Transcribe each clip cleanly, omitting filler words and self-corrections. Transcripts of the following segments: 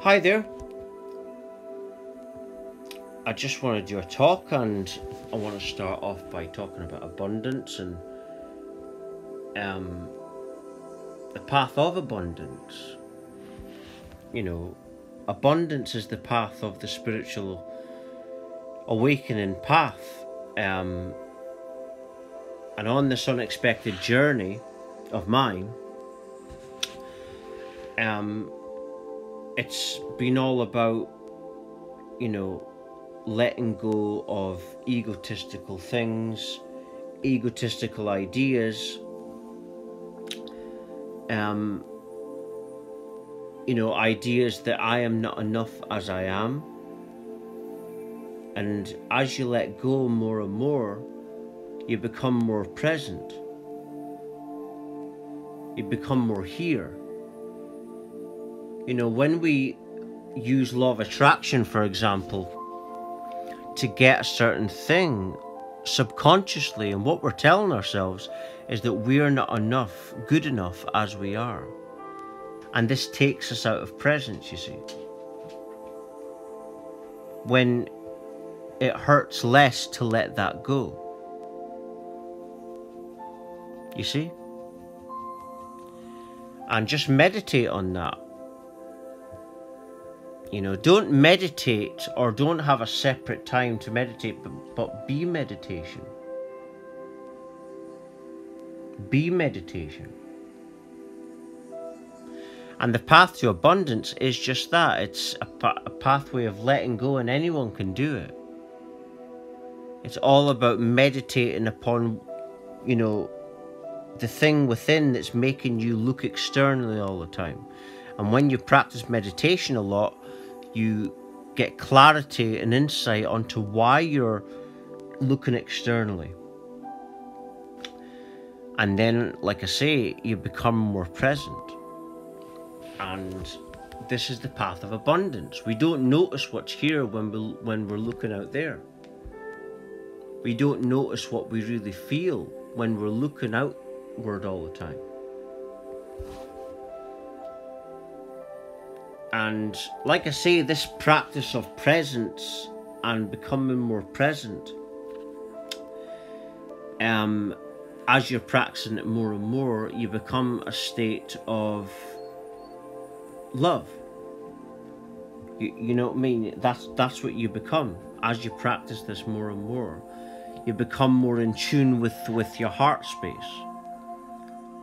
Hi there. I just want to do a talk, and I want to start off by talking about abundance and the path of abundance. Abundance is the path of the spiritual awakening path. And on this unexpected journey of mine, it's been all about, letting go of egotistical things, egotistical ideas, ideas that I am not enough as I am. And as you let go more and more, you become more present. You become more here. When we use law of attraction, for example, to get a certain thing subconsciously, and what we're telling ourselves is that we're not enough, good enough as we are. And this takes us out of presence, you see. When it hurts less to let that go. You see? And just meditate on that. Don't meditate, or don't have a separate time to meditate, but be meditation. Be meditation. And the path to abundance is just that. It's a pathway of letting go, and anyone can do it. It's all about meditating upon, the thing within that's making you look externally all the time. And when you practice meditation a lot, you get clarity and insight onto why you're looking externally. And then, like I say, you become more present. And this is the path of abundance. We don't notice what's here when we're looking out there. We don't notice what we really feel when we're looking outward all the time. And like I say, this practice of presence and becoming more present, as you're practicing it more and more, you become a state of love. You know what I mean? That's what you become. As you practice this more and more, you become more in tune with your heart space.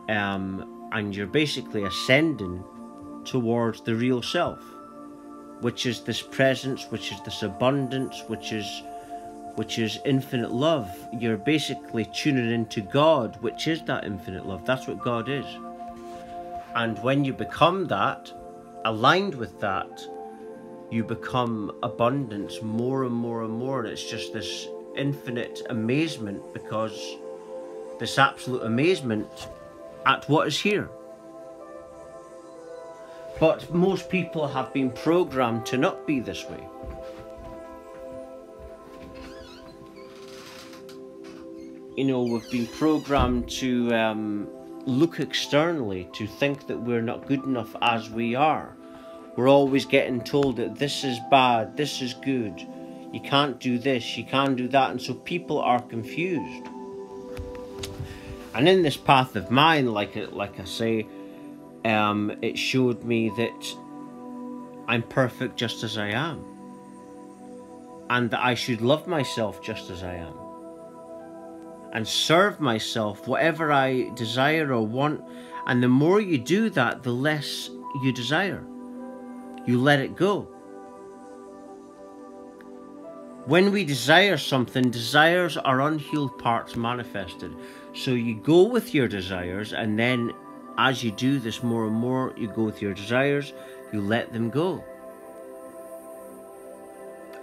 And you're basically ascending towards the real self, which is this presence, which is this abundance, which is infinite love. You're basically tuning into God, which is that infinite love. That's what God is. And when you become that, aligned with that, you become abundance more and more and more. And it's just this infinite amazement, because this absolute amazement at what is here. But most people have been programmed to not be this way. We've been programmed to look externally, to think that we're not good enough as we are. We're always getting told that this is bad, this is good, you can't do this, you can't do that, and so people are confused. And in this path of mine, like I say, it showed me that I'm perfect just as I am, and that I should love myself just as I am, and serve myself whatever I desire or want. And the more you do that, the less you desire. You let it go. When we desire something, desires are unhealed parts manifested. So you go with your desires, and then as you do this more and more, you go with your desires, you let them go.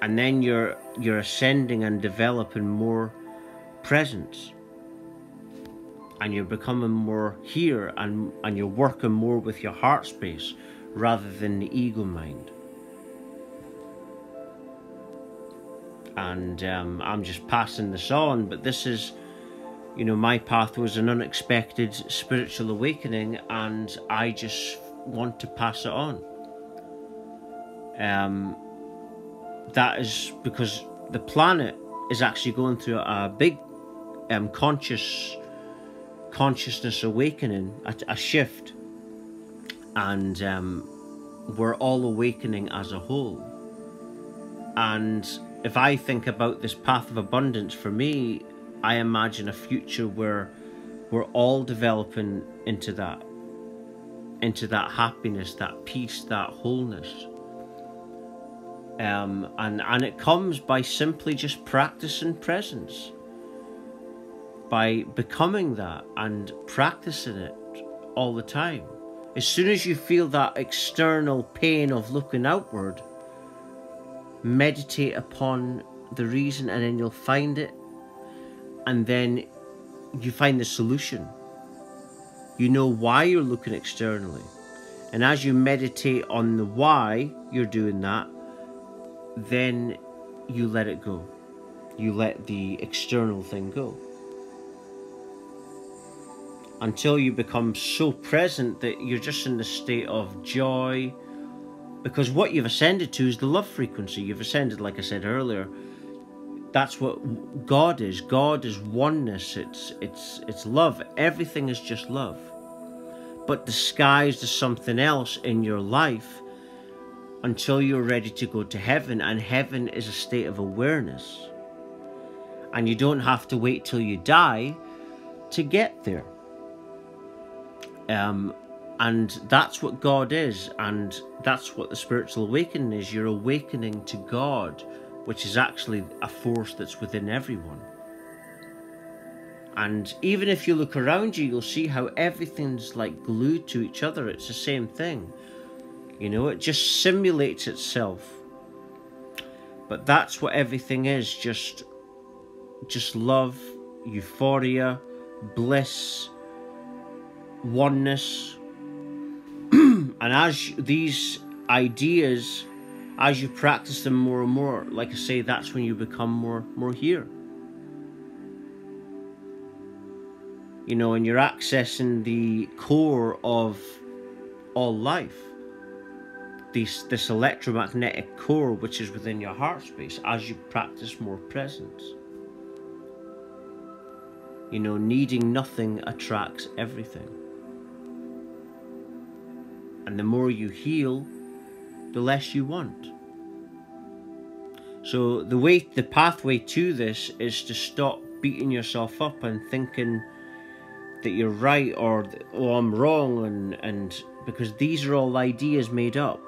And then you're ascending and developing more presence. And you're becoming more here, and you're working more with your heart space rather than the ego mind. And I'm just passing this on, but this is, my path was an unexpected spiritual awakening, and I just want to pass it on. that is because the planet is actually going through a big consciousness awakening, a shift, and we're all awakening as a whole. And if I think about this path of abundance, for me, I imagine a future where we're all developing into that happiness, that peace, that wholeness. And it comes by simply just practicing presence, by becoming that and practicing it all the time. As soon as you feel that external pain of looking outward, meditate upon the reason, and then you'll find it, and then you find the solution. You know why you're looking externally, and as you meditate on the why you're doing that, then you let it go. You let the external thing go, until you become so present that you're just in the state of joy. Because what you've ascended to is the love frequency. You've ascended, like I said earlier, that's what God is. God is oneness. It's love. Everything is just love, but disguised as something else in your life until you're ready to go to heaven. And heaven is a state of awareness, and you don't have to wait till you die to get there. And that's what God is, and that's what the spiritual awakening is. You're awakening to God, which is actually a force that's within everyone. And even if you look around you, you'll see how everything's like glued to each other. It's the same thing. You know, it just simulates itself. But that's what everything is, just love, euphoria, bliss, oneness. And as these ideas, as you practice them more and more, like I say, that's when you become more here. You know, and you're accessing the core of all life. This electromagnetic core which is within your heart space as you practice more presence. You know, needing nothing attracts everything. And the more you heal, the less you want. So the pathway to this is to stop beating yourself up and thinking that you're right, or oh, I'm wrong, and because these are all ideas made up.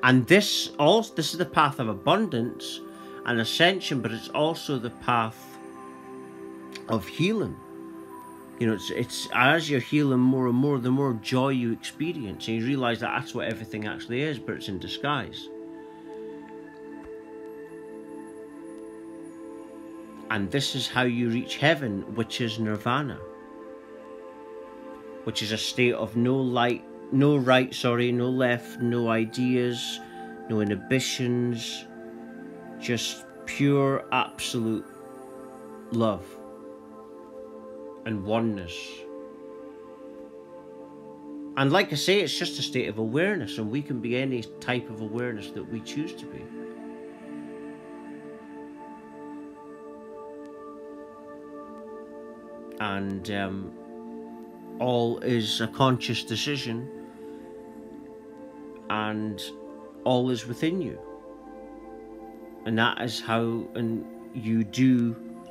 And this is the path of abundance and ascension, but it's also the path of healing. You know, it's as you're healing more and more, the more joy you experience, and you realize that that's what everything actually is, but it's in disguise. And this is how you reach heaven, which is nirvana, which is a state of no right, no left, no ideas, no inhibitions, just pure, absolute love and oneness. And like I say, it's just a state of awareness, and we can be any type of awareness that we choose to be. And all is a conscious decision, and all is within you. And that is how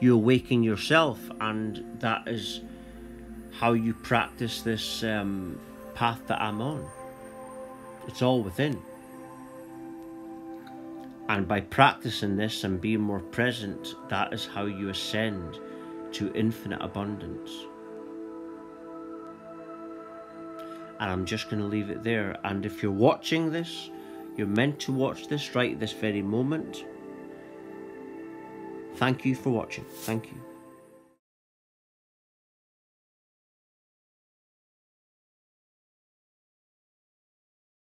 you awaken yourself, and that is how you practice this path that I'm on. It's all within. And by practicing this and being more present, that is how you ascend to infinite abundance. And I'm just going to leave it there. And if you're watching this, you're meant to watch this right this very moment. Thank you for watching. Thank you.